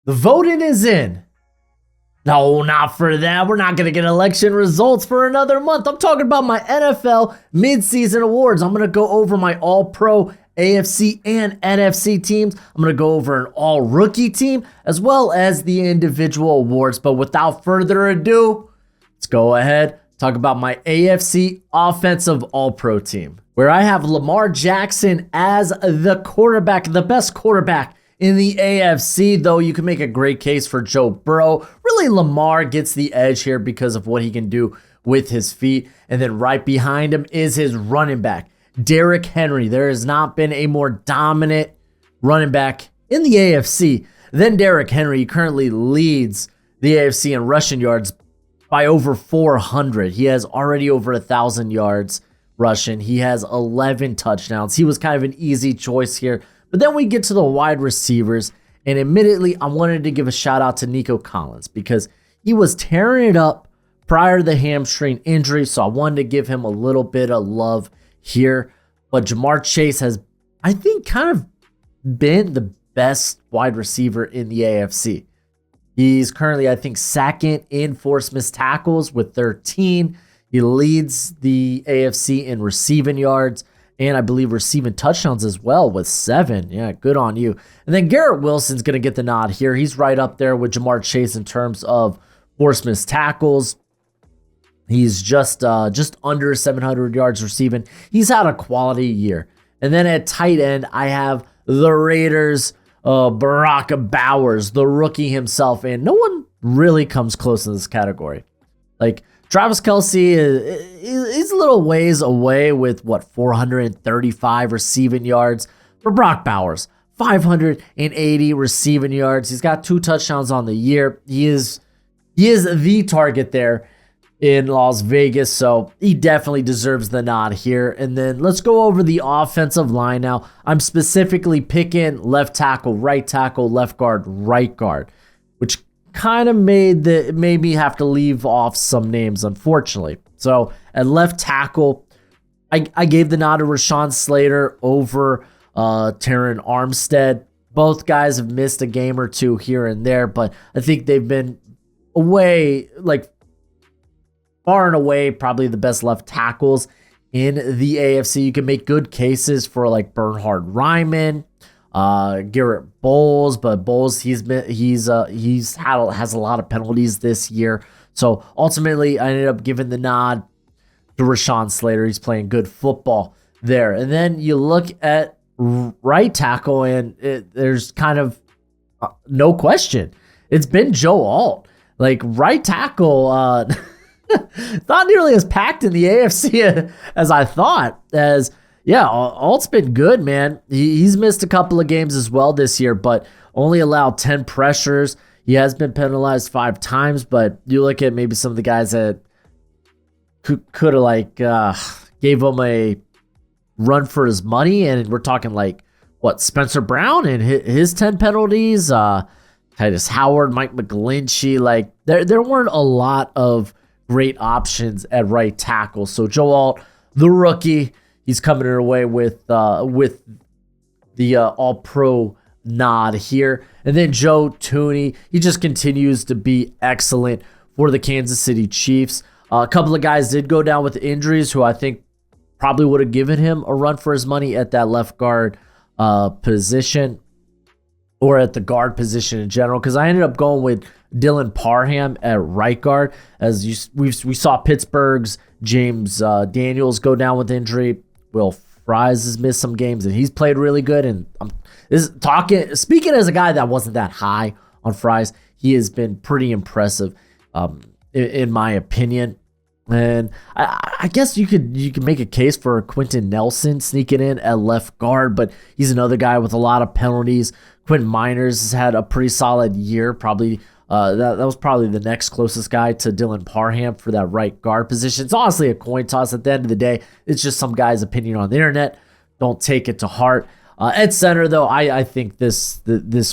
The voting is in. No, not for that. We're not going to get election results for another month. I'm talking about my NFL midseason awards. I'm going to go over my All-Pro AFC and NFC teams. I'm going to go over an All-Rookie team as well as the individual awards. But without further ado, let's go ahead, talk about my AFC Offensive All-Pro team, where I have Lamar Jackson as the quarterback, the best quarterback in the AFC, though you can make a great case for Joe Burrow. Really, Lamar gets the edge here because of what he can do with his feet. And then right behind him is his running back, Derrick Henry. There has not been a more dominant running back in the AFC than Derrick Henry. He currently leads the AFC in rushing yards by over 400. He has already over 1,000 yards rushing. He has 11 touchdowns. He was kind of an easy choice here. But then we get to the wide receivers, and admittedly, I wanted to give a shout out to Nico Collins because he was tearing it up prior to the hamstring injury, so I wanted to give him a little bit of love here. But Jamar Chase has, I think, kind of been the best wide receiver in the AFC. He's currently, I think, second in forced missed tackles with 13. He leads the AFC in receiving yards, and I believe receiving touchdowns as well with 7. Yeah, good on you. And then Garrett Wilson's going to get the nod here. He's right up there with Jamar Chase in terms of forced missed tackles. He's just under 700 yards receiving. He's had a quality year. And then at tight end, I have the Raiders, Barack Bowers, the rookie himself. And no one really comes close in this category. Like, Travis Kelce is a little ways away with, 435 receiving yards. For Brock Bowers, 580 receiving yards. He's got 2 touchdowns on the year. He is the target there in Las Vegas, so he definitely deserves the nod here. And then let's go over the offensive line now. I'm specifically picking left tackle, left guard, right guard, which kind of made me have to leave off some names, unfortunately. So at left tackle, I gave the nod to Rashawn Slater over Terron Armstead. Both guys have missed a game or two here and there, but I think they've been away, far and away, probably the best left tackles in the AFC. You can make good cases for Bernhard Raimann, Garrett Bowles, but Bowles has a lot of penalties this year. So ultimately, I ended up giving the nod to Rashawn Slater. He's playing good football there. And then you look at right tackle, and there's kind of no question. It's been Joe Alt. Right tackle, not nearly as packed in the AFC as I thought. Alt's been good, man. He's missed a couple of games as well this year, but only allowed 10 pressures. He has been penalized 5 times, but you look at maybe some of the guys that could have gave him a run for his money, and we're talking Spencer Brown and his 10 penalties, Titus Howard, Mike McGlinchey. There weren't a lot of great options at right tackle. So Joe Alt, the rookie, he's coming away with the All-Pro nod here. And then Joe Thuney, he just continues to be excellent for the Kansas City Chiefs. A couple of guys did go down with injuries who I think probably would have given him a run for his money at that left guard position, or at the guard position in general, because I ended up going with Dylan Parham at right guard. As we saw Pittsburgh's James Daniels go down with injury. Will Fries has missed some games, and he's played really good. And speaking as a guy that wasn't that high on Fries, he has been pretty impressive, in my opinion. And I guess you could make a case for Quentin Nelson sneaking in at left guard, but he's another guy with a lot of penalties. Quentin Miners has had a pretty solid year. Probably that was probably the next closest guy to Dylan Parham for that right guard position. It's honestly a coin toss at the end of the day. It's just some guy's opinion on the internet. Don't take it to heart. At center, though, I think this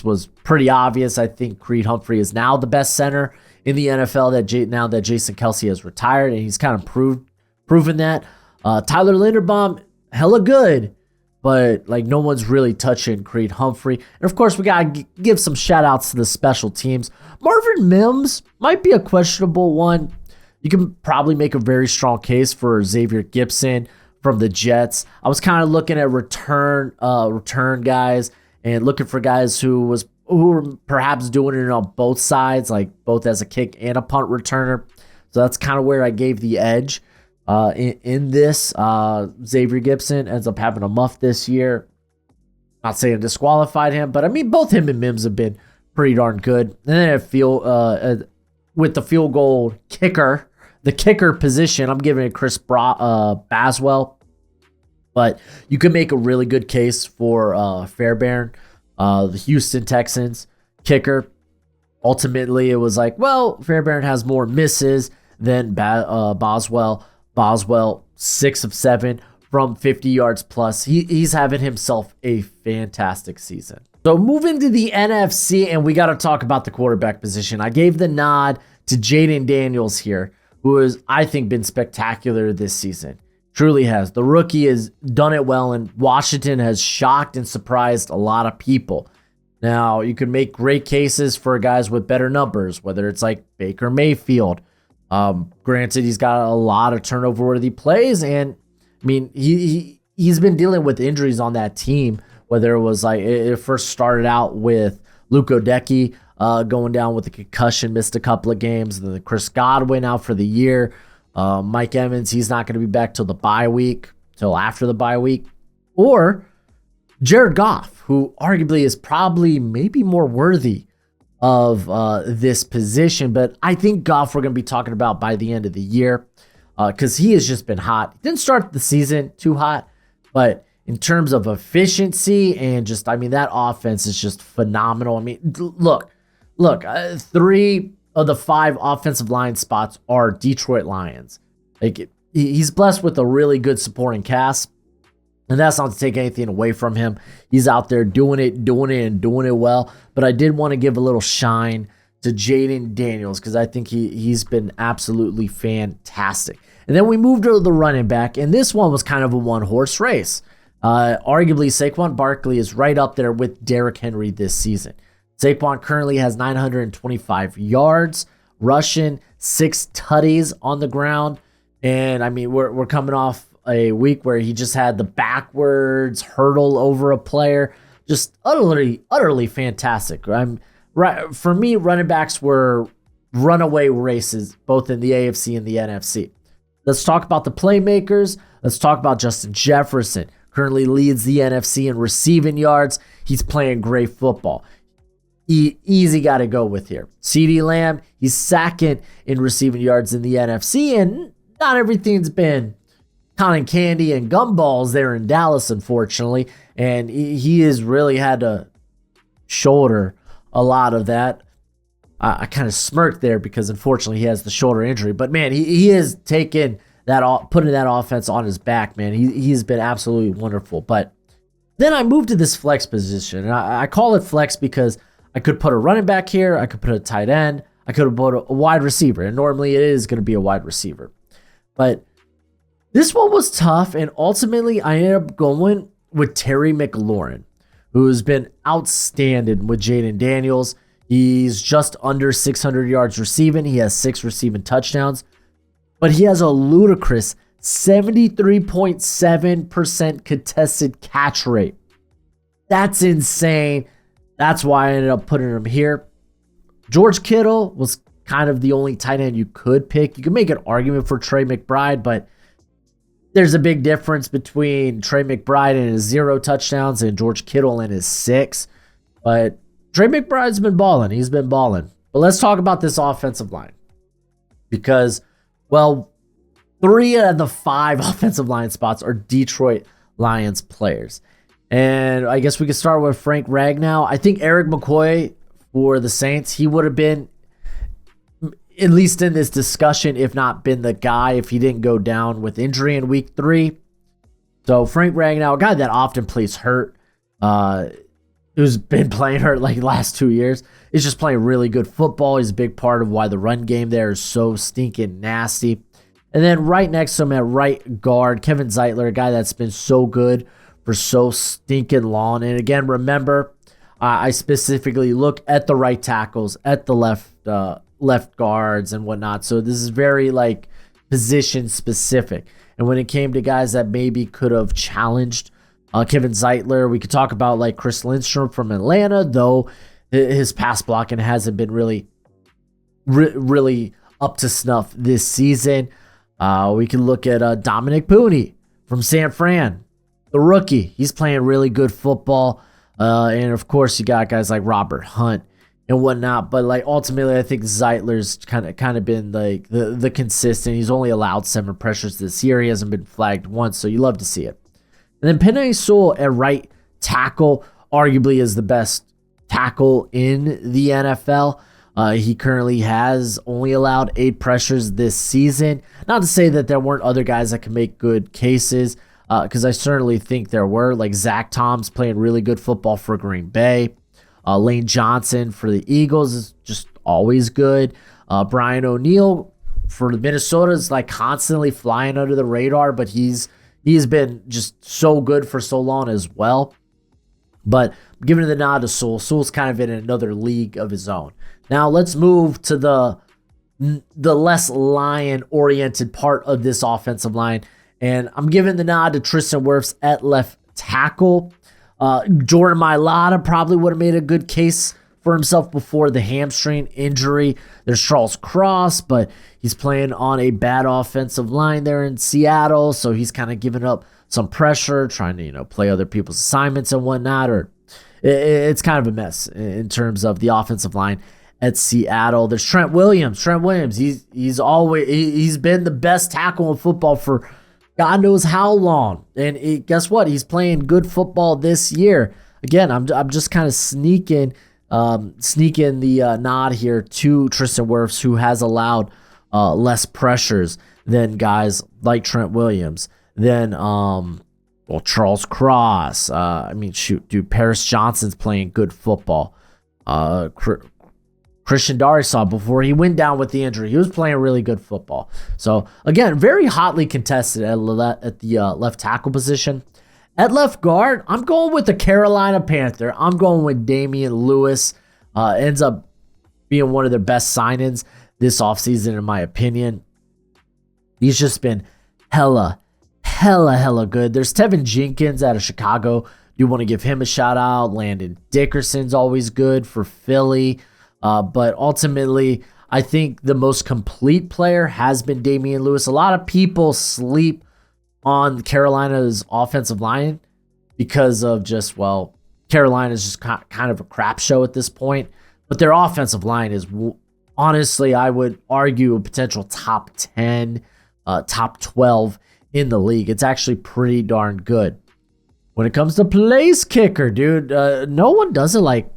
was pretty obvious. I think Creed Humphrey is now the best center in the NFL now that Jason Kelce has retired, and he's kind of proven that. Tyler Linderbaum, hella good, but like no one's really touching Creed Humphrey. And of course, we got to give some shout outs to the special teams. Marvin Mims might be a questionable one. You can probably make a very strong case for Xavier Gipson from the Jets. I was kind of looking at return guys and looking for guys who were perhaps doing it on both sides, like both as a kick and a punt returner. So that's kind of where I gave the edge in this. Xavier Gipson ends up having a muff this year. Not saying it disqualified him, but I mean, both him and Mims have been pretty darn good. And then with the field goal kicker, the kicker position, I'm giving it Chris Baswell. But you could make a really good case for Fairbairn, the Houston Texans kicker. Ultimately, it was like, well, Fairbairn has more misses than Boswell. Boswell, 6 of 7 from 50 yards plus. He's having himself a fantastic season. So moving to the NFC, and we got to talk about the quarterback position. I gave the nod to Jaden Daniels here, who has, I think, been spectacular this season. Truly has. The rookie has done it well, and Washington has shocked and surprised a lot of people. Now, you can make great cases for guys with better numbers, whether it's like Baker Mayfield. Granted, he's got a lot of turnover-worthy plays, and I mean, he's been dealing with injuries on that team, whether it was like it first started out with Luke Odecki going down with a concussion, missed a couple of games, and then Chris Godwin out for the year. Mike Evans, he's not going to be back till after the bye week. Or Jared Goff, who arguably is probably maybe more worthy of this position, but I think Goff we're going to be talking about by the end of the year because he has just been hot. He didn't start the season too hot, but in terms of efficiency and just, I mean, that offense is just phenomenal. I mean, look, 3 of the 5 offensive line spots are Detroit Lions. Like, he's blessed with a really good supporting cast, and that's not to take anything away from him. He's out there doing it well. But I did want to give a little shine to Jaden Daniels because I think he's been absolutely fantastic. And then we moved to the running back, and this one was kind of a one-horse race. Arguably, Saquon Barkley is right up there with Derrick Henry this season. Saquon currently has 925 yards rushing, 6 tutties on the ground. And I mean, we're coming off a week where he just had the backwards hurdle over a player. Just utterly fantastic. For me, running backs were runaway races, both in the AFC and the NFC. Let's talk about the playmakers. Let's talk about Justin Jefferson. Currently leads the NFC in receiving yards. He's playing great football. Easy got to go with here. CeeDee Lamb, he's second in receiving yards in the NFC, and not everything's been cotton candy and gumballs there in Dallas, unfortunately, and he has really had to shoulder a lot of that. I kind of smirked there because unfortunately he has the shoulder injury, but man, he has taken that, putting that offense on his back, man. He's been absolutely wonderful. But then I moved to this flex position, and I call it flex because I could put a running back here, I could put a tight end, I could have put a wide receiver, and normally it is going to be a wide receiver. But this one was tough, and ultimately I ended up going with Terry McLaurin, who's been outstanding with Jaden Daniels. He's just under 600 yards receiving. He has 6 receiving touchdowns, but he has a ludicrous 73.7% contested catch rate. That's insane. That's why I ended up putting him here. George Kittle was kind of the only tight end you could pick. You could make an argument for Trey McBride, but there's a big difference between Trey McBride and his 0 touchdowns and George Kittle and his 6. But Trey McBride's been balling. He's been balling. But let's talk about this offensive line. Because, well, 3 out of the 5 offensive line spots are Detroit Lions players. And I guess we could start with Frank Ragnow. I think Eric McCoy for the Saints, he would have been, at least in this discussion, if not been the guy if he didn't go down with injury in week 3. So Frank Ragnow, a guy that often plays hurt, who's been playing hurt like the last 2 years, is just playing really good football. He's a big part of why the run game there is so stinking nasty. And then right next to him at right guard, Kevin Zeitler, a guy that's been so good for so stinking long. And again, remember, I specifically look at the right tackles, at the left guards and whatnot. So this is very like position specific. And when it came to guys that maybe could have challenged Kevin Zeitler, we could talk about like Chris Lindstrom from Atlanta, though his pass blocking hasn't been really up to snuff this season. We can look at Dominic Pooney from San Fran, the rookie. He's playing really good football. And of course, you got guys like Robert Hunt and whatnot. But like ultimately, I think Zeitler's kind of been like the consistent. He's only allowed 7 pressures this year. He hasn't been flagged once, so you love to see it. And then Penei Sewell at right tackle arguably is the best tackle in the NFL. He currently has only allowed 8 pressures this season. Not to say that there weren't other guys that can make good cases, because I certainly think there were. Like Zach Tom's playing really good football for Green Bay. Lane Johnson for the Eagles is just always good. Brian O'Neill for the Minnesota is like constantly flying under the radar, but he's been just so good for so long as well. But I'm giving the nod to Sewell. Sewell's kind of in another league of his own. Now let's move to the less lion-oriented part of this offensive line. And I'm giving the nod to Tristan Wirfs at left tackle. Jordan Mailata probably would have made a good case for himself before the hamstring injury. There's Charles Cross, but he's playing on a bad offensive line there in Seattle, so he's kind of giving up some pressure, trying to play other people's assignments and whatnot. Or it's kind of a mess in terms of the offensive line at Seattle. There's Trent Williams. He's been the best tackle in football for God knows how long. And guess what? He's playing good football this year. Again, I'm just kind of sneaking the nod here to Tristan Wirfs, who has allowed less pressures than guys like Trent Williams, than Charles Cross. Paris Johnson's playing good football. Christian Darrisaw, before he went down with the injury, he was playing really good football. So again, very hotly contested at the left tackle position. At left guard, I'm going with the Carolina Panther. I'm going with Damian Lewis. Ends up being one of their best signings this offseason, in my opinion. He's just been hella good. There's Tevin Jenkins out of Chicago. You want to give him a shout out. Landon Dickerson's always good for Philly. But ultimately, I think the most complete player has been Damian Lewis. A lot of people sleep on Carolina's offensive line because of Carolina's just kind of a crap show at this point. But their offensive line is, honestly, I would argue a potential top 10, top 12 in the league. It's actually pretty darn good. When it comes to place kicker, dude, no one does it like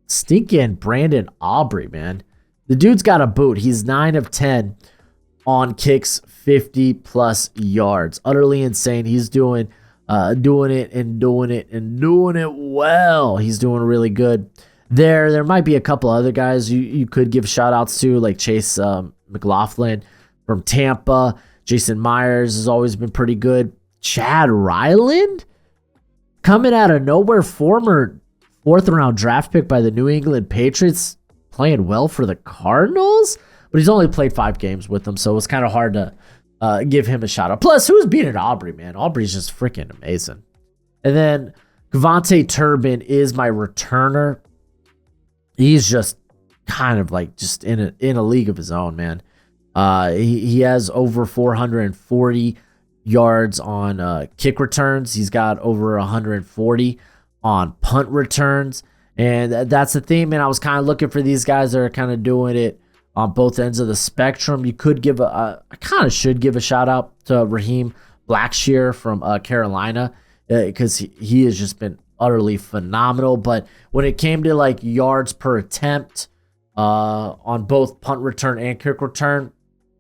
stinking Brandon Aubrey, man. The dude's got a boot. He's 9 of 10 on kicks, 50 plus yards. Utterly insane. He's doing it well. He's doing really good. There might be a couple other guys you could give shout outs to, like Chase McLaughlin from Tampa. Jason Myers has always been pretty good. Chad Ryland, coming out of nowhere, former 4th round draft pick by the New England Patriots, playing well for the Cardinals, but he's only played 5 games with them, so it's kind of hard to give him a shout out. Plus, who's beating Aubrey, man? Aubrey's just freaking amazing. And then Gavante Turbin is my returner. He's just kind of like just in a league of his own, man. He has over 440 yards on kick returns. He's got over 140 on punt returns. And that's the thing, man. I was kind of looking for these guys that are kind of doing it on both ends of the spectrum. You could I kind of should give a shout out to Raheem Blackshear from Carolina, because he has just been utterly phenomenal. But when it came to like yards per attempt on both punt return and kick return,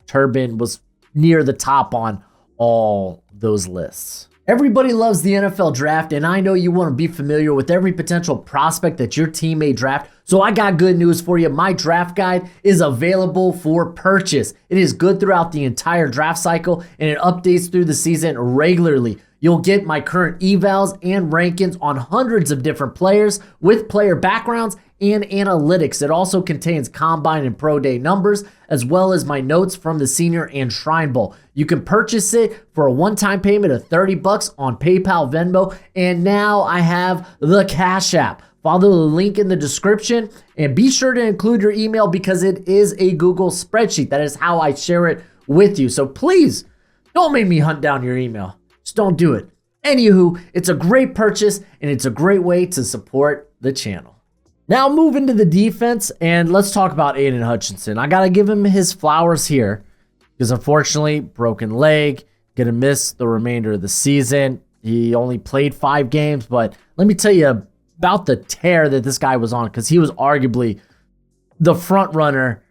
Turbin was near the top on all those lists. Everybody loves the NFL draft, and I know you want to be familiar with every potential prospect that your team may draft. So I got good news for you. My draft guide is available for purchase. It is good throughout the entire draft cycle, and it updates through the season regularly. You'll get my current evals and rankings on hundreds of different players with player backgrounds and analytics. It also contains combine and pro day numbers, as well as my notes from the Senior and Shrine Bowl. You can purchase it for a one-time payment of $30 on PayPal, Venmo, and now I have the Cash App. Follow the link in the description and be sure to include your email because it is a Google spreadsheet. That is how I share it with you. So please don't make me hunt down your email. Just don't do it. Anywho, it's a great purchase and it's a great way to support the channel. Now moving to the defense, and let's talk about Aiden Hutchinson. I got to give him his flowers here because unfortunately, broken leg, going to miss the remainder of the season. He only played 5 games, but let me tell you about the tear that this guy was on because he was arguably the front runner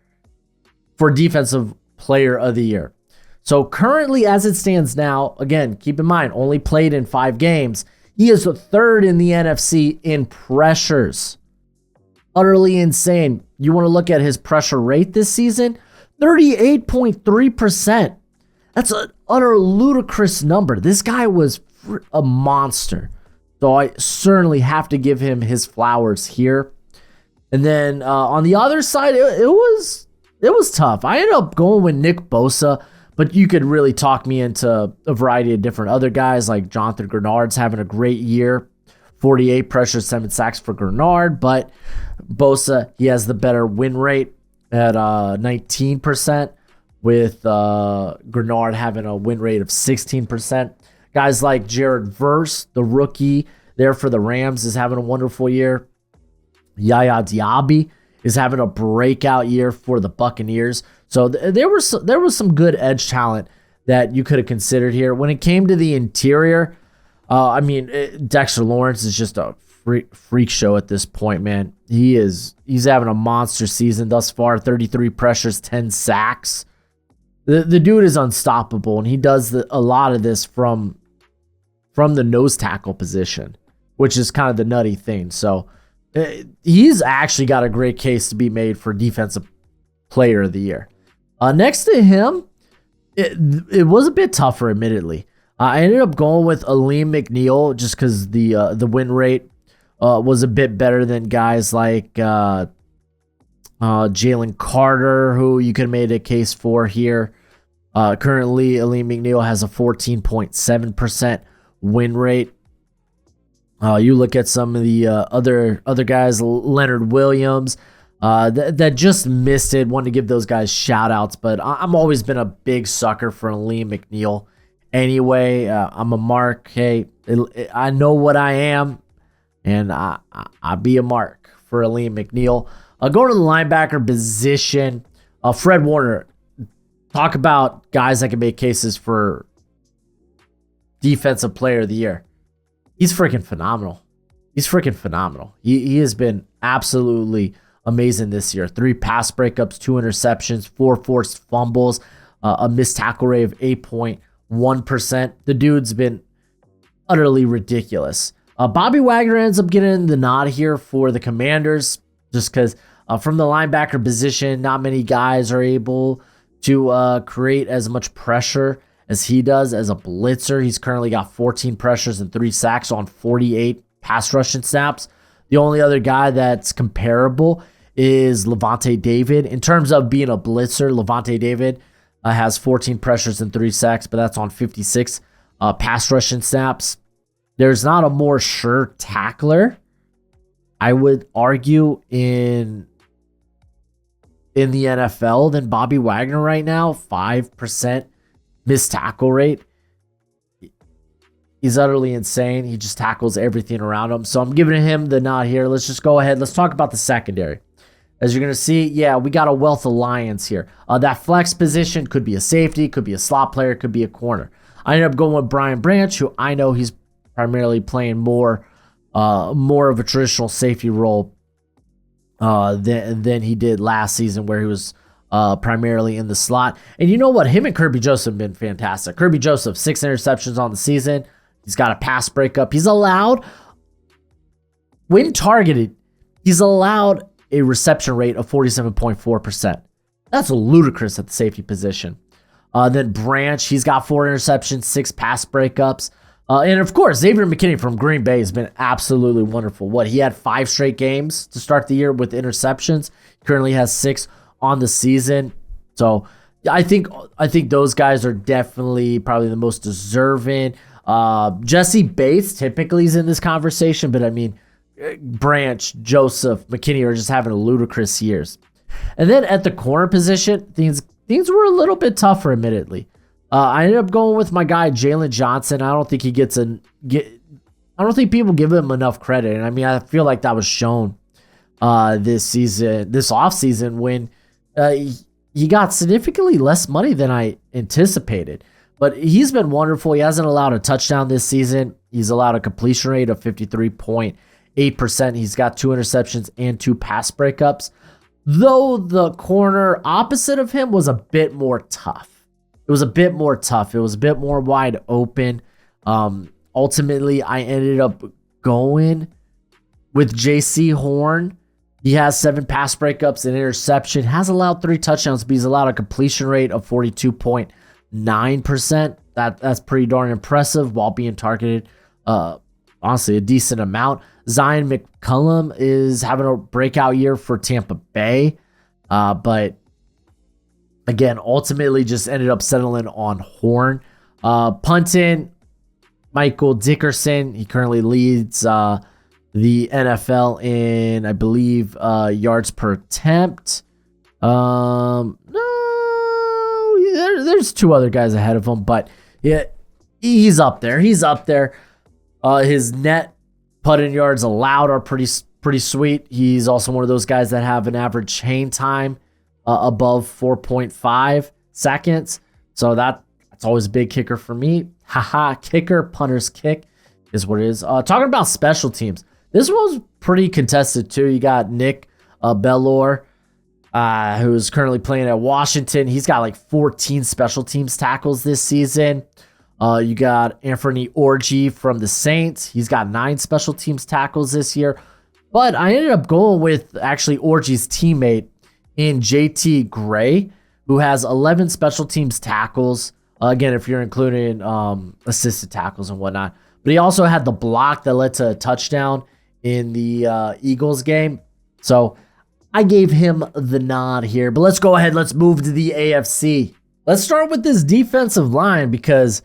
for Defensive Player of the Year. So currently, as it stands now, again, keep in mind, only played in 5 games. He is 3rd in the NFC in pressures. Utterly insane. You want to look at his pressure rate this season? 38.3%. That's an utter ludicrous number. This guy was a monster. So I certainly have to give him his flowers here. And then on the other side, it was tough. I ended up going with Nick Bosa, but you could really talk me into a variety of different other guys, like Jonathan Grenard's having a great year. 48 pressures, 7 sacks for Grenard, but Bosa, he has the better win rate at 19%, with Grenard having a win rate of 16%. Guys like Jared Verse, the rookie there for the Rams, is having a wonderful year. Yaya Diaby is having a breakout year for the Buccaneers. So there was some good edge talent that you could have considered here. When it came to the interior, Dexter Lawrence is just a freak show at this point, man. He's having a monster season thus far. 33 pressures, 10 sacks. The dude is unstoppable, and he does a lot of this from the nose tackle position, which is kind of the nutty thing. So he's actually got a great case to be made for Defensive Player of the Year. Next to him, it was a bit tougher, admittedly. I ended up going with Aleem McNeil just because the win rate was a bit better than guys like Jalen Carter, who you could have made a case for here. Currently, Aleem McNeil has a 14.7% win rate. You look at some of the other guys, Leonard Williams, that just missed it. Wanted to give those guys shout outs, but I'm always been a big sucker for Aleem McNeil. Anyway, I'm a mark. Hey, I know what I am, and I be a mark for Aleem McNeil. Going to the linebacker position, Fred Warner. Talk about guys that can make cases for Defensive Player of the Year. He's freaking phenomenal. He has been absolutely amazing this year. 3 pass breakups, 2 interceptions, 4 forced fumbles, a missed tackle rate of 8.1%. The dude's been utterly ridiculous. Bobby Wagner ends up getting the nod here for the Commanders just because from the linebacker position, not many guys are able to create as much pressure as he does as a blitzer. He's currently got 14 pressures and 3 sacks on 48 pass rushing snaps. The only other guy that's comparable is Levante David. In terms of being a blitzer, Levante David has 14 pressures and 3 sacks, but that's on 56 pass rushing snaps. There's not a more sure tackler, I would argue, in the NFL than Bobby Wagner right now. 5% missed tackle rate. He's utterly insane. He just tackles everything around him. So I'm giving him the nod here. Let's just go ahead. Let's talk about the secondary. As you're going to see, yeah, we got a wealth of lions here. That flex position could be a safety, could be a slot player, could be a corner. I ended up going with Brian Branch, who I know he's primarily playing more of a traditional safety role than he did last season, where he was primarily in the slot. And you know what? Him and Kirby Joseph have been fantastic. Kirby Joseph, 6 interceptions on the season. He's got a pass breakup. He's allowed, when targeted, he's allowed a reception rate of 47.4%. That's ludicrous at the safety position. Then Branch, he's got 4 interceptions, 6 pass breakups. And of course, Xavier McKinney from Green Bay has been absolutely wonderful. He had 5 straight games to start the year with interceptions. He currently has 6 on the season. So I think those guys are definitely probably the most deserving. Jesse Bates typically is in this conversation, but I mean, Branch, Joseph, McKinney are just having ludicrous years. And then at the corner position, things were a little bit tougher, admittedly. I ended up going with my guy Jalen Johnson. I don't think he I don't think people give him enough credit. And I mean, I feel like that was shown this offseason when he got significantly less money than I anticipated. But he's been wonderful. He hasn't allowed a touchdown this season. He's allowed a completion rate of 53.8%. He's got 2 interceptions and 2 pass breakups. Though the corner opposite of him was a bit more tough. It was a bit more wide open. Ultimately, I ended up going with J.C. Horn. He has 7 pass breakups and interception. Has allowed 3 touchdowns, but he's allowed a completion rate of 42.9%. That's pretty darn impressive while being targeted, honestly, a decent amount. Zion McCollum is having a breakout year for Tampa Bay, but again, ultimately just ended up settling on Horn. Punting, Michael Dickerson. He currently leads the NFL in, I believe, yards per attempt. No, there's 2 other guys ahead of him, but yeah, he's up there. His net putting yards allowed are pretty sweet. He's also one of those guys that have an average hang time above 4.5 seconds. So that's always a big kicker for me. Kicker, punter's kick is what it is. Talking about special teams, this one was pretty contested too. You got Nick Bellor, who's currently playing at Washington. He's got like 14 special teams tackles this season. You got Anthony Orji from the Saints. He's got 9 special teams tackles this year. But I ended up going with actually Orji's teammate in JT Gray, who has 11 special teams tackles. Again, if you're including assisted tackles and whatnot. But he also had the block that led to a touchdown in the Eagles game. So I gave him the nod here. But let's go ahead. Let's move to the AFC. Let's start with this defensive line because,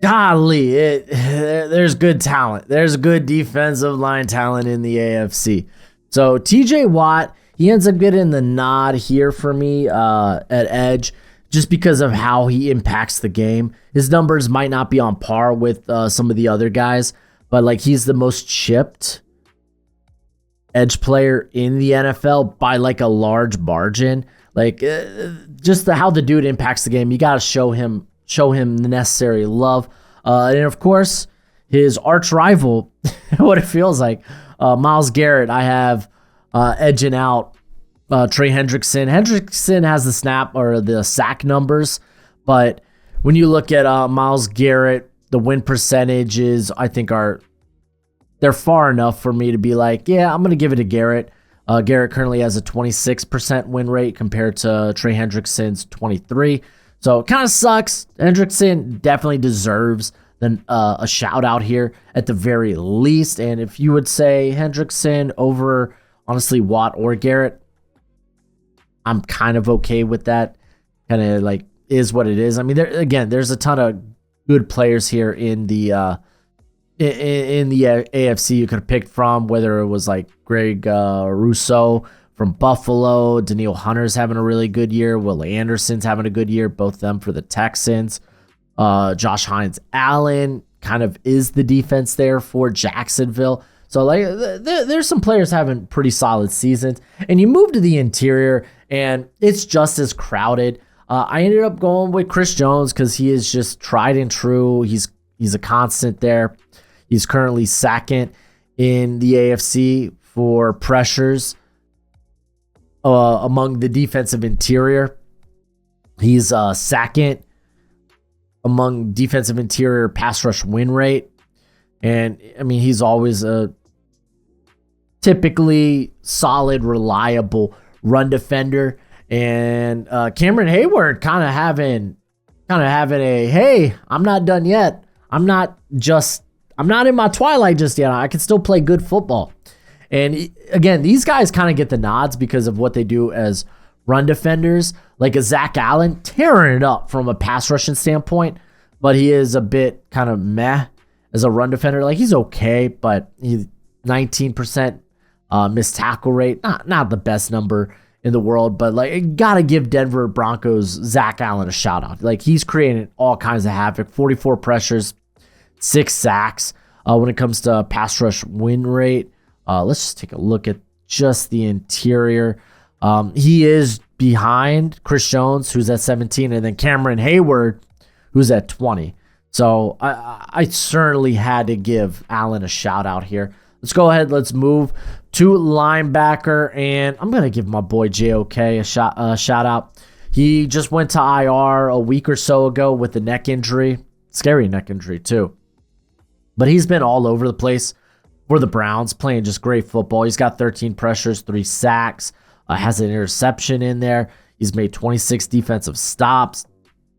golly, there's good talent. There's good defensive line talent in the AFC. So TJ Watt, he ends up getting the nod here for me at edge just because of how he impacts the game. His numbers might not be on par with some of the other guys, but like he's the most chipped edge player in the NFL by like a large margin. Like just how the dude impacts the game. You got to show him the necessary love. And of course, his arch rival, what it feels like, Myles Garrett, I have edging out Trey Hendrickson. Hendrickson has the snap or the sack numbers, but when you look at Myles Garrett, the win percentages, I think they're far enough for me to be like, yeah, I'm going to give it to Garrett. Garrett currently has a 26% win rate compared to Trey Hendrickson's 23%. So it kind of sucks. Hendrickson definitely deserves a shout out here at the very least. And if you would say Hendrickson over, honestly, Watt or Garrett, I'm kind of okay with that. Kind of like is what it is. I mean, there's a ton of good players here in the AFC you could have picked from, whether it was like Greg Rousseau from Buffalo, Danielle Hunter's having a really good year, Will Anderson's having a good year, both of them for the Texans. Josh Hines Allen kind of is the defense there for Jacksonville. So like there's some players having pretty solid seasons, and you move to the interior and it's just as crowded. I ended up going with Chris Jones because he is just tried and true. He's a constant there. He's currently second in the AFC for pressures among the defensive interior. He's second among defensive interior pass rush win rate. And I mean, he's always a typically solid, reliable run defender. And Cameron Hayward kind of having a, hey, I'm not done yet. I'm not in my twilight just yet. I can still play good football. And again, these guys kind of get the nods because of what they do as run defenders, like a Zach Allen, tearing it up from a pass rushing standpoint, but he is a bit kind of meh as a run defender. Like, he's okay, but he's 19% missed tackle rate. Not the best number in the world, but like, gotta give Denver Broncos Zach Allen a shout out. Like, he's creating all kinds of havoc. 44 pressures, 6 sacks. When it comes to pass rush win rate, let's just take a look at just the interior. He is behind Chris Jones, who's at 17, and then Cameron Hayward, who's at 20. So I certainly had to give Allen a shout out here. Let's go ahead. Let's move to linebacker, and I'm gonna give my boy JOK a shout out. He just went to IR a week or so ago with a neck injury, scary neck injury too. But he's been all over the place for the Browns, playing just great football. He's got 13 pressures, 3 sacks, has an interception in there. He's made 26 defensive stops,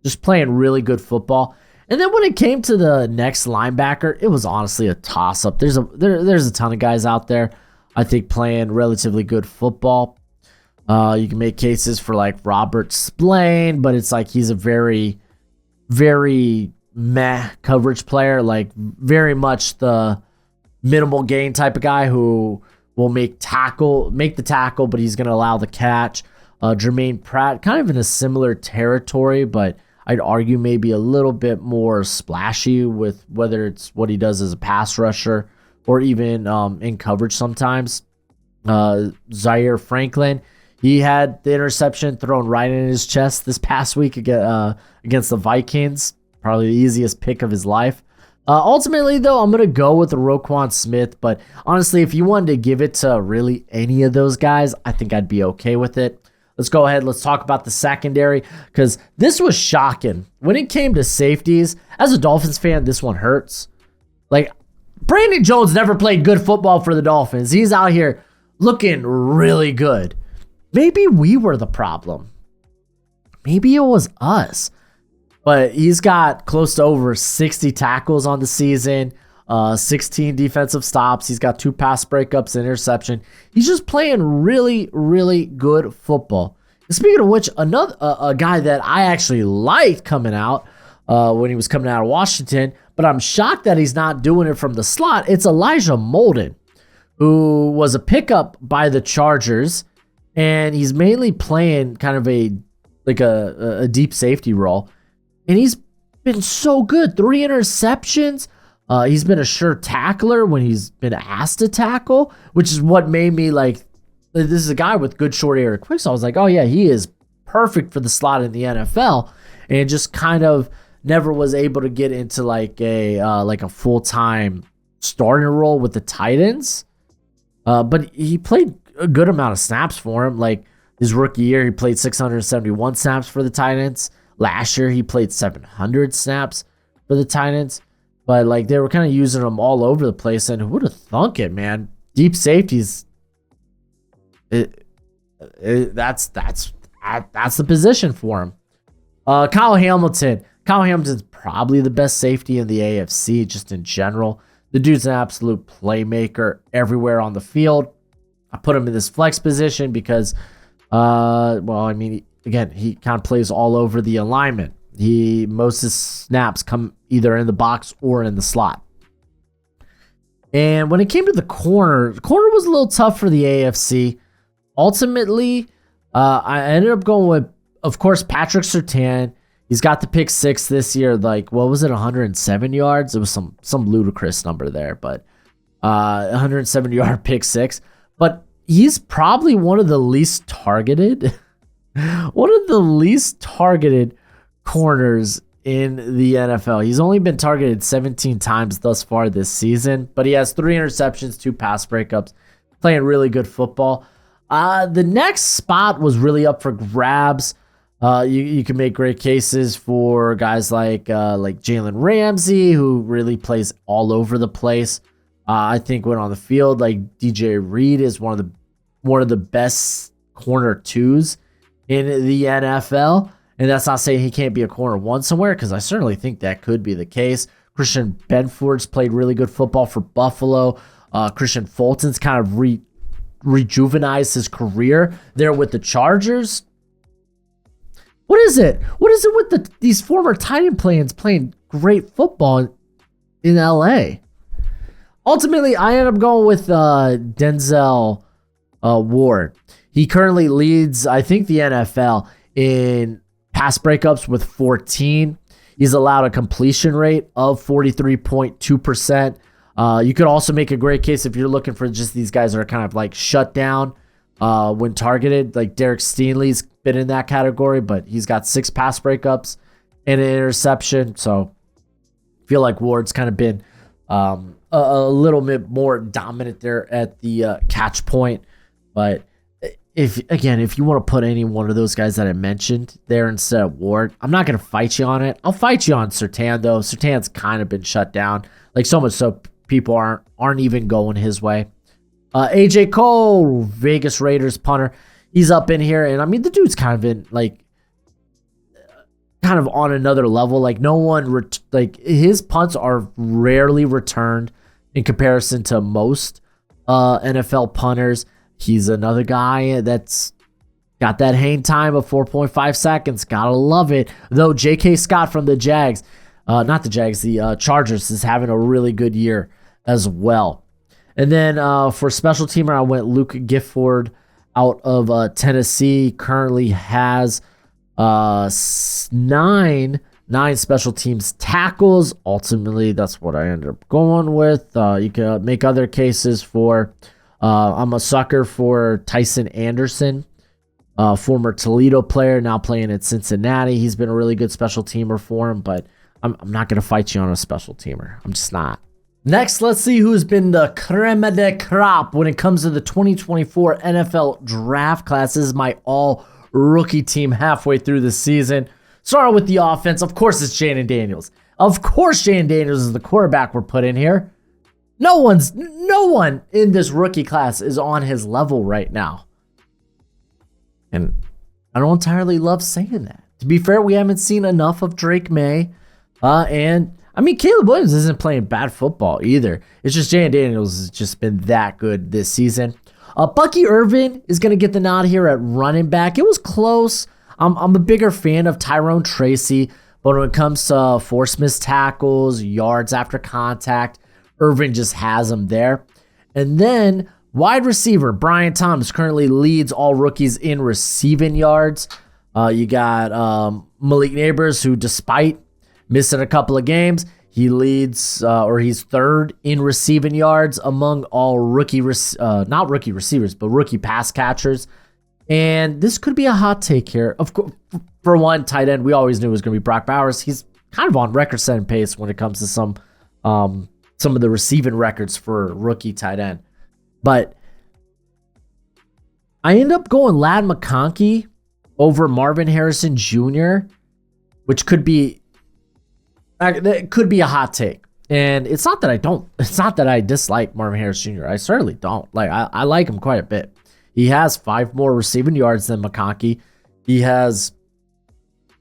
just playing really good football. And then when it came to the next linebacker, it was honestly a toss-up. There's a ton of guys out there, I think, playing relatively good football. You can make cases for like Robert Spillane, but it's like he's a very, very meh coverage player, like very much the minimal gain type of guy who will make the tackle, but he's going to allow the catch. Jermaine Pratt, kind of in a similar territory, but I'd argue maybe a little bit more splashy with whether it's what he does as a pass rusher or even in coverage sometimes. Zaire Franklin, he had the interception thrown right in his chest this past week against the Vikings. Probably the easiest pick of his life. Ultimately, though, I'm going to go with the Roquan Smith. But honestly, if you wanted to give it to really any of those guys, I think I'd be okay with it. Let's go ahead. Let's talk about the secondary, because this was shocking. When it came to safeties, as a Dolphins fan, this one hurts. Like, Brandon Jones never played good football for the Dolphins. He's out here looking really good. Maybe we were the problem. Maybe it was us. But he's got close to over 60 tackles on the season, 16 defensive stops. He's got 2 pass breakups and interception. He's just playing really, really good football. And speaking of which, a guy that I actually liked coming out when he was coming out of Washington, but I'm shocked that he's not doing it from the slot. It's Elijah Molden, who was a pickup by the Chargers, and he's mainly playing kind of a deep safety role. And he's been so good. 3 interceptions. He's been a sure tackler when he's been asked to tackle, which is what made me like, this is a guy with good short area quick. So I was like, oh yeah, he is perfect for the slot in the NFL. And just kind of never was able to get into like a full-time starting role with the Titans. But he played a good amount of snaps for him. Like his rookie year, he played 671 snaps for the Titans. Last year, he played 700 snaps for the Titans, but like they were kind of using him all over the place. And who would have thunk it, man? Deep safeties. That's the position for him. Kyle Hamilton. Kyle Hamilton's probably the best safety in the AFC, just in general. The dude's an absolute playmaker everywhere on the field. I put him in this flex position because, again, he kind of plays all over the alignment. Most of his snaps come either in the box or in the slot. And when it came to the corner was a little tough for the AFC. Ultimately, I ended up going with, of course, Patrick Surtain. He's got the pick 6 this year. Like, what was it, 107 yards? It was some ludicrous number there, but 107-yard pick 6. But he's probably one of the least targeted corners in the NFL. He's only been targeted 17 times thus far this season, but he has 3 interceptions, 2 pass breakups, playing really good football. The next spot was really up for grabs. You can make great cases for guys like Jalen Ramsey, who really plays all over the place. I think when on the field, like DJ Reed is one of the best corner 2s in the NFL. And that's not saying he can't be a corner 1 somewhere, because I certainly think that could be the case. Christian Benford's played really good football for Buffalo. Christian Fulton's kind of rejuvenized his career there with the Chargers. What is it? What is it with these former tight end playing great football in LA? Ultimately, I end up going with Denzel Ward. He currently leads, I think, the NFL in pass breakups with 14. He's allowed a completion rate of 43.2%. You could also make a great case if you're looking for just these guys that are kind of like shut down when targeted. Like Derek Stingley's been in that category, but he's got 6 pass breakups and an interception. So I feel like Ward's kind of been a little bit more dominant there at the catch point. But if you want to put any one of those guys that I mentioned there instead of Ward, I'm not going to fight you on it. I'll fight you on Surtain, though. Surtain's kind of been shut down, like so much so people aren't even going his way. AJ Cole, Vegas Raiders punter, he's up in here, and I mean the dude's kind of in like kind of on another level. Like no one like his punts are rarely returned in comparison to most NFL punters. He's another guy that's got that hang time of 4.5 seconds. Gotta love it. Though J.K. Scott from the Jags, the Chargers, is having a really good year as well. And then for special teamer, I went Luke Gifford out of Tennessee. Currently has 9 special teams tackles. Ultimately, that's what I ended up going with. You can make other cases for... I'm a sucker for Tyson Anderson, former Toledo player, now playing at Cincinnati. He's been a really good special teamer for him, but I'm not going to fight you on a special teamer. I'm just not. Next, let's see who's been the creme de crop when it comes to the 2024 NFL draft class. This is my all-rookie team halfway through the season. Starting with the offense, of course, it's Jaden Daniels. Of course, Jaden Daniels is the quarterback we're put in here. No one in this rookie class is on his level right now. And I don't entirely love saying that. To be fair, we haven't seen enough of Drake May. And I mean, Caleb Williams isn't playing bad football either. It's just Jaden Daniels has just been that good this season. Bucky Irvin is going to get the nod here at running back. It was close. I'm a bigger fan of Tyrone Tracy. But when it comes to forced missed tackles, yards after contact, Irvin just has him there. And then wide receiver, Brian Thomas currently leads all rookies in receiving yards. You got Malik Neighbors, who despite missing a couple of games, he leads he's third in receiving yards among all rookie pass catchers. And this could be a hot take here. Of course, for one, tight end, we always knew it was going to be Brock Bowers. He's kind of on record-setting pace when it comes to some of the receiving records for rookie tight end. But I end up going Ladd McConkey over Marvin Harrison Jr., which could be a hot take. And it's not that I dislike Marvin Harrison Jr. I certainly don't. Like I like him quite a bit. He has 5 more receiving yards than McConkey. He has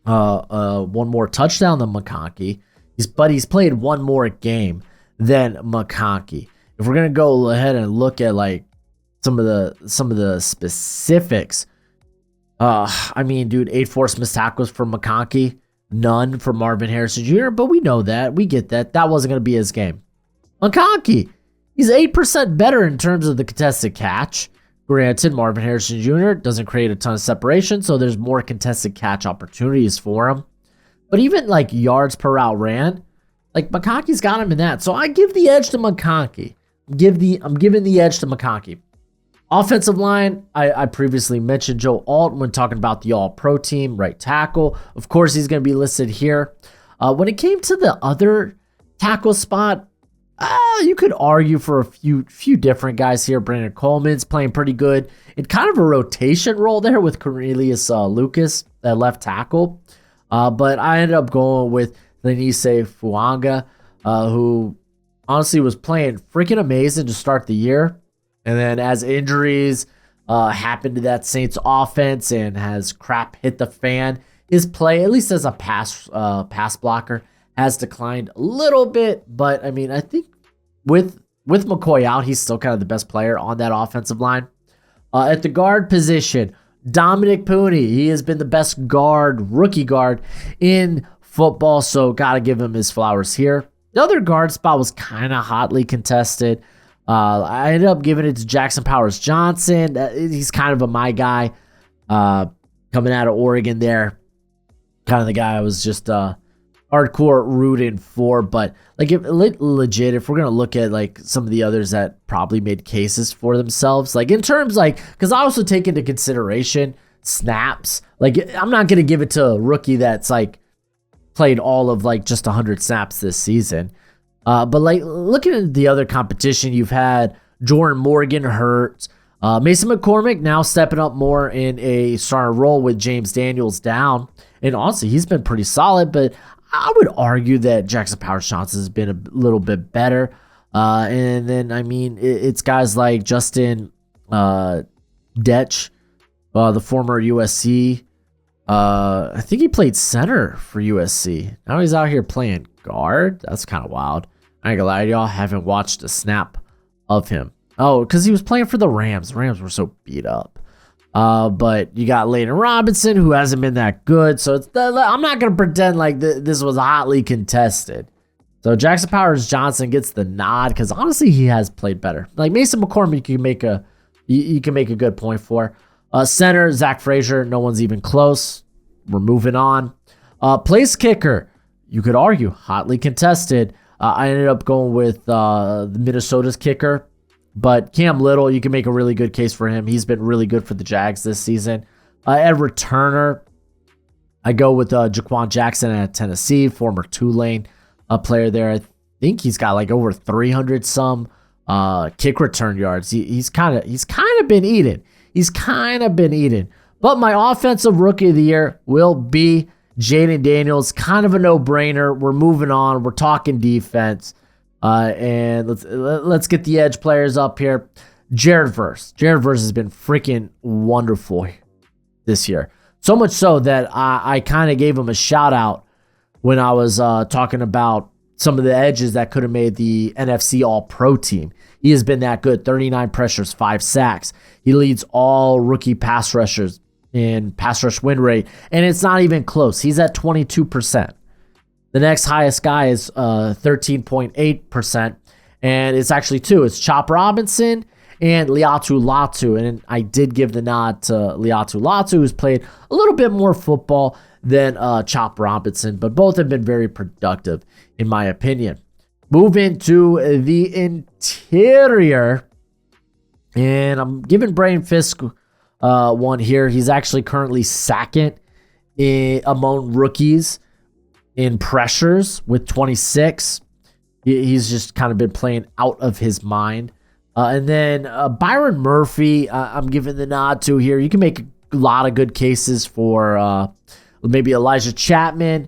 1 more touchdown than McConkey. He's played 1 more game than McConkey. If we're gonna go ahead and look at like some of the specifics, I mean, dude, 8 forced missed tackles for McConkey, none for Marvin Harrison Jr. But we know that, we get that wasn't gonna be his game. McConkey, he's 8% better in terms of the contested catch. Granted, Marvin Harrison Jr. doesn't create a ton of separation, so there's more contested catch opportunities for him. But even like yards per route ran, like McConkey's got him in that. So I give the edge to McConkey. I'm giving the edge to McConkey. Offensive line, I previously mentioned Joe Alt when talking about the All-Pro team, right tackle. Of course, he's going to be listed here. When it came to the other tackle spot, you could argue for a few different guys here. Brandon Coleman's playing pretty good in kind of a rotation role there with Cornelius Lucas at left tackle. But I ended up going with Lenise Fuanga, who honestly was playing freaking amazing to start the year. And then as injuries happened to that Saints offense and has crap hit the fan, his play, at least as a pass blocker, has declined a little bit, but I mean, I think with McCoy out, he's still kind of the best player on that offensive line. At the guard position, Dominic Pooney, he has been the best rookie guard in football, so gotta give him his flowers here. The other guard spot was kind of hotly contested. I ended up giving it to Jackson Powers Johnson. He's kind of my guy coming out of Oregon there. Kind of the guy I was just hardcore rooting for. But like, if legit, if we're gonna look at like some of the others that probably made cases for themselves, like in terms like, because I also take into consideration snaps. Like, I'm not gonna give it to a rookie that's like played all of like just 100 snaps this season. But like looking at the other competition, you've had Jordan Morgan hurt. Mason McCormick now stepping up more in a starting role with James Daniels down. And honestly, he's been pretty solid, but I would argue that Jackson Powers Johnson has been a little bit better. And then, I mean, it's guys like Justin Detch, the former USC. I think he played center for USC. Now he's out here playing guard. That's kind of wild. I ain't gonna lie to y'all, haven't watched a snap of him. Oh, because he was playing for the Rams. The Rams were so beat up. But you got Layden Robinson, who hasn't been that good. So I'm not going to pretend like this was hotly contested. So Jackson Powers Johnson gets the nod because honestly, he has played better. Like Mason McCormick, you can make a good point for. Center, Zach Frazier, no one's even close. We're moving on. Place kicker, you could argue, hotly contested. I ended up going with the Minnesota's kicker. But Cam Little, you can make a really good case for him. He's been really good for the Jags this season. At returner, I go with Jaquan Jackson at Tennessee, former Tulane player there. I think he's got like over 300 some kick return yards. He's kind of been eaten. But my offensive rookie of the year will be Jaden Daniels. Kind of a no-brainer. We're moving on. We're talking defense. And let's get the edge players up here. Jared Verse. Jared Verse has been freaking wonderful this year. So much so that I kind of gave him a shout out when I was talking about some of the edges that could have made the NFC All-Pro team. He has been that good. 39 pressures, 5 sacks. He leads all rookie pass rushers in pass rush win rate, and it's not even close. He's at 22%. The next highest guy is 13.8%, and it's actually two. It's Chop Robinson and Liatu Latu, and I did give the nod to Liatu Latu, who's played a little bit more football than Chop Robinson, but both have been very productive, in my opinion. Move into the interior, and I'm giving Brain Fisk one here. He's actually currently second among rookies in pressures with 26. He's just kind of been playing out of his mind. And then Byron Murphy, I'm giving the nod to here. You can make a lot of good cases for maybe Elijah Chapman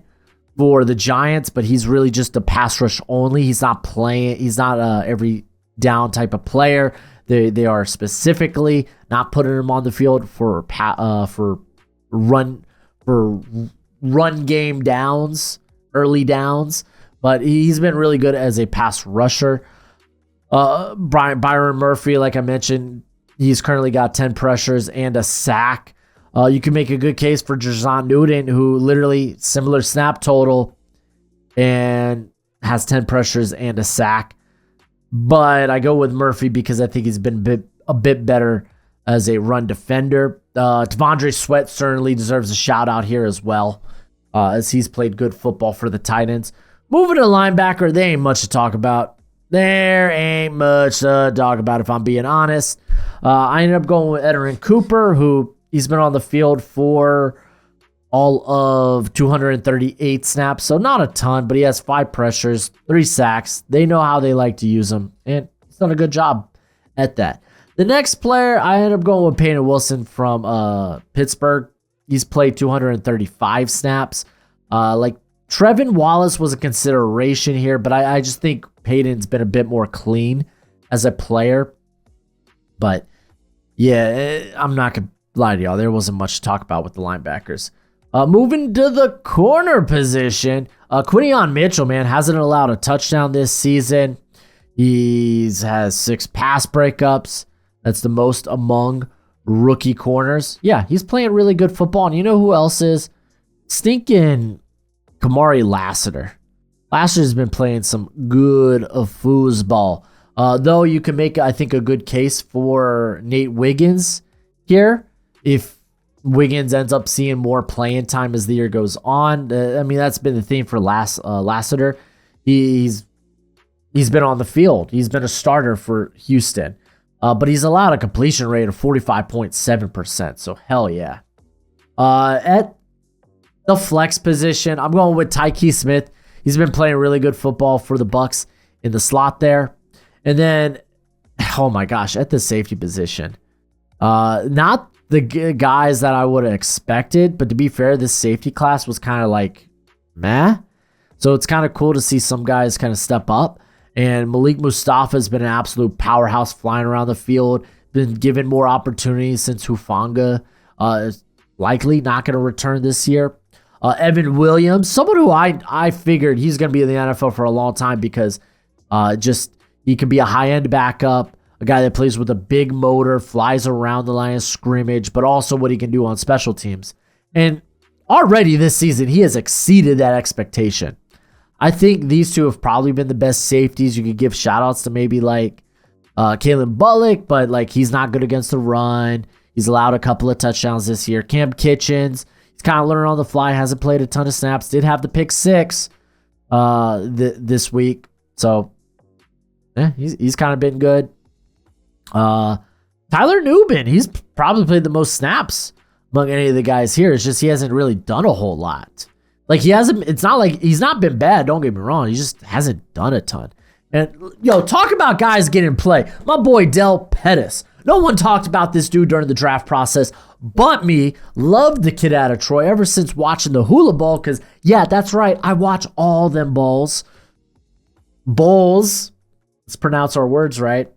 for the Giants, but he's really just a pass rush only. He's not playing. He's not every down type of player. They are specifically not putting him on the field for run game downs, early downs, but he's been really good as a pass rusher. Byron Murphy, like I mentioned, he's currently got 10 pressures and a sack. You can make a good case for Jazon Newton, who literally similar snap total and has 10 pressures and a sack. But I go with Murphy because I think he's been a bit better as a run defender. Devondre Sweat certainly deserves a shout out here as well, as he's played good football for the Titans. Moving to linebacker, there ain't much to talk about. If I'm being honest. I ended up going with Edgerrin Cooper, who he's been on the field for all of 238 snaps, so not a ton, but he has 5 pressures, 3 sacks. They know how they like to use him, and he's done a good job at that. The next player, I ended up going with Peyton Wilson from Pittsburgh. He's played 235 snaps. Trevin Wallace was a consideration here, but I just think Peyton's been a bit more clean as a player. But yeah, I'm not going to lie to y'all. There wasn't much to talk about with the linebackers. Moving to the corner position, Quinion Mitchell, man, hasn't allowed a touchdown this season. He has 6 pass breakups. That's the most among rookie corners. Yeah, he's playing really good football. And you know who else is? Stinking Kamari Lassiter. Lassiter's been playing some good foosball. Though you can make, I think, a good case for Nate Wiggins here if Wiggins ends up seeing more playing time as the year goes on. I mean, that's been the theme for Lassiter. He's been on the field. He's been a starter for Houston. But he's allowed a completion rate of 45.7%. So hell yeah. At the flex position, I'm going with Tyke Smith. He's been playing really good football for the Bucs in the slot there. And then, oh my gosh, at the safety position, not the guys that I would have expected, but to be fair, this safety class was kind of like meh. So it's kind of cool to see some guys kind of step up. And Malik Mustafa has been an absolute powerhouse flying around the field, been given more opportunities since Hufanga is likely not going to return this year. Evan Williams, someone who I figured he's going to be in the NFL for a long time because he can be a high-end backup, a guy that plays with a big motor, flies around the line of scrimmage, but also what he can do on special teams. And already this season, he has exceeded that expectation. I think these two have probably been the best safeties. You could give shout-outs to maybe like Kalen Bullock, but like he's not good against the run. He's allowed a couple of touchdowns this year. Cam Kitchens, he's kind of learning on the fly, hasn't played a ton of snaps, did have the pick 6 this week. So, yeah, he's kind of been good. Tyler Newbin, he's probably played the most snaps among any of the guys here. It's just he hasn't really done a whole lot. Like it's not like he's not been bad, don't get me wrong. He just hasn't done a ton. And talk about guys getting play. My boy Del Pettis. No one talked about this dude during the draft process but me. Loved the kid out of Troy ever since watching the Hula Bowl, because yeah, that's right. I watch all them bowls. Bowls. Let's pronounce our words right.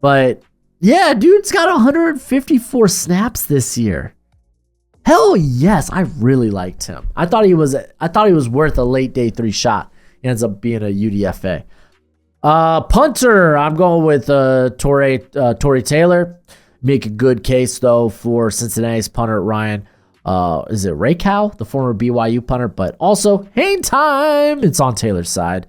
But yeah, dude's got 154 snaps this year. Hell yes, I really liked him. I thought he was worth a late day 3 shot. He ends up being a UDFA. Punter, I'm going with Torrey Taylor. Make a good case though for Cincinnati's punter Ryan. Is it Ray Cow, the former BYU punter, but also hang time. It's on Taylor's side.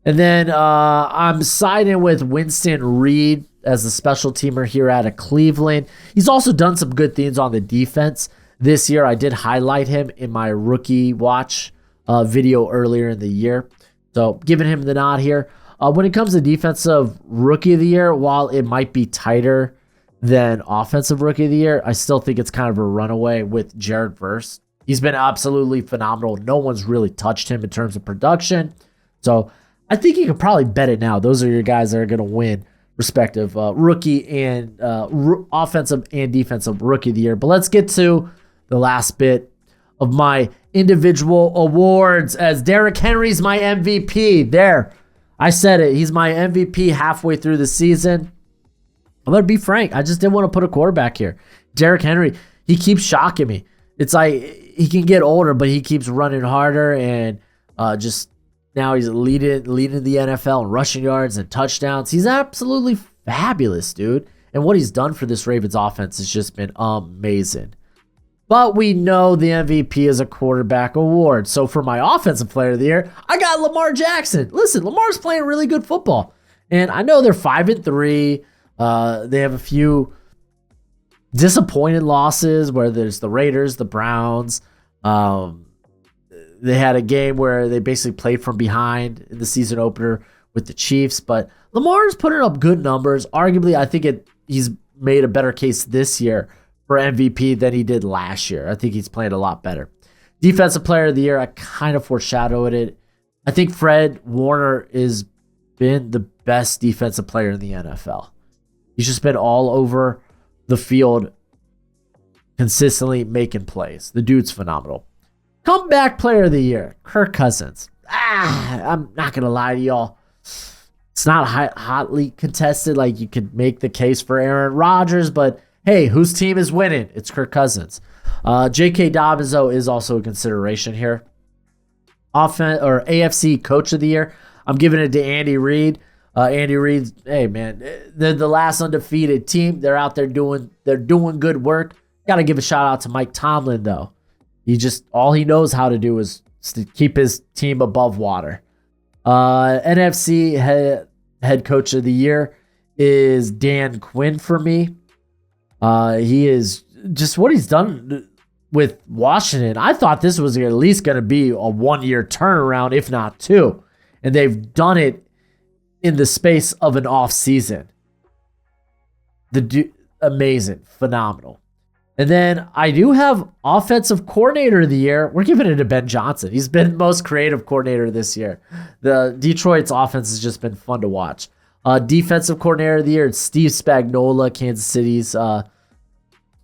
And then I'm siding with Winston Reed as a special teamer here out of Cleveland. He's also done some good things on the defense this year. I did highlight him in my rookie watch video earlier in the year. So giving him the nod here. When it comes to defensive rookie of the year, while it might be tighter than offensive rookie of the year, I still think it's kind of a runaway with Jared Verse. He's been absolutely phenomenal. No one's really touched him in terms of production. So I think you can probably bet it now. Those are your guys that are going to win respective rookie and offensive and defensive rookie of the year. But let's get to the last bit of my individual awards, as Derrick Henry's my MVP. There, I said it. He's my MVP halfway through the season. I'm going to be frank. I just didn't want to put a quarterback here. Derrick Henry, he keeps shocking me. It's like he can get older, but he keeps running harder, and just now he's leading the NFL in rushing yards and touchdowns. He's absolutely fabulous, dude. And what he's done for this Ravens offense has just been amazing. But we know the MVP is a quarterback award. So for my offensive player of the year, I got Lamar Jackson. Listen, Lamar's playing really good football. And I know they're 5-3. They have a few disappointed losses where there's the Raiders, the Browns. They had a game where they basically played from behind in the season opener with the Chiefs. But Lamar's putting up good numbers. Arguably, I think he's made a better case this year for MVP than he did last year. I think he's playing a lot better. Defensive player of the year, I kind of foreshadowed it. I think Fred Warner has been the best defensive player in the NFL. He's just been all over the field, consistently making plays. The dude's phenomenal. Comeback player of the year, Kirk Cousins. I'm not going to lie to y'all. It's not hotly contested. Like, you could make the case for Aaron Rodgers, but hey, whose team is winning? It's Kirk Cousins. J.K. Dobbins, though, is also a consideration here. Offense or AFC Coach of the Year, I'm giving it to Andy Reid. Andy Reid, hey man, they're the last undefeated team. They're out there doing good work. Got to give a shout out to Mike Tomlin though. All he knows how to do is to keep his team above water. NFC head coach of the year is Dan Quinn for me. He is just what he's done with Washington. I thought this was at least going to be a 1-year turnaround, if not 2. And they've done it in the space of an off season. Amazing, phenomenal. And then I do have offensive coordinator of the year. We're giving it to Ben Johnson. He's been most creative coordinator this year. The Detroit's offense has just been fun to watch. Defensive coordinator of the year, it's Steve Spagnuolo, Kansas City's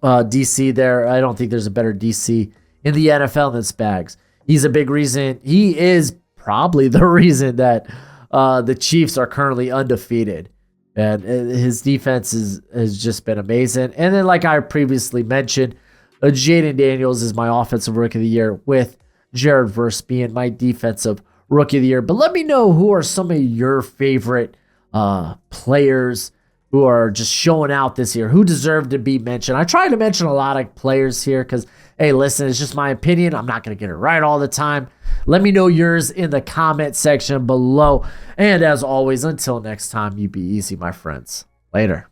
DC there. I don't think there's a better DC in the NFL than Spags. He's a big reason. He is probably the reason that the Chiefs are currently undefeated. And his defense has just been amazing. And then, like I previously mentioned, Jaden Daniels is my offensive rookie of the year, with Jared Verse being my defensive rookie of the year. But let me know who are some of your favorite players who are just showing out this year, who deserve to be mentioned. I try to mention a lot of players here because, hey, listen, it's just my opinion. I'm not going to get it right all the time. Let me know yours in the comment section below. And as always, until next time, you be easy, my friends. Later.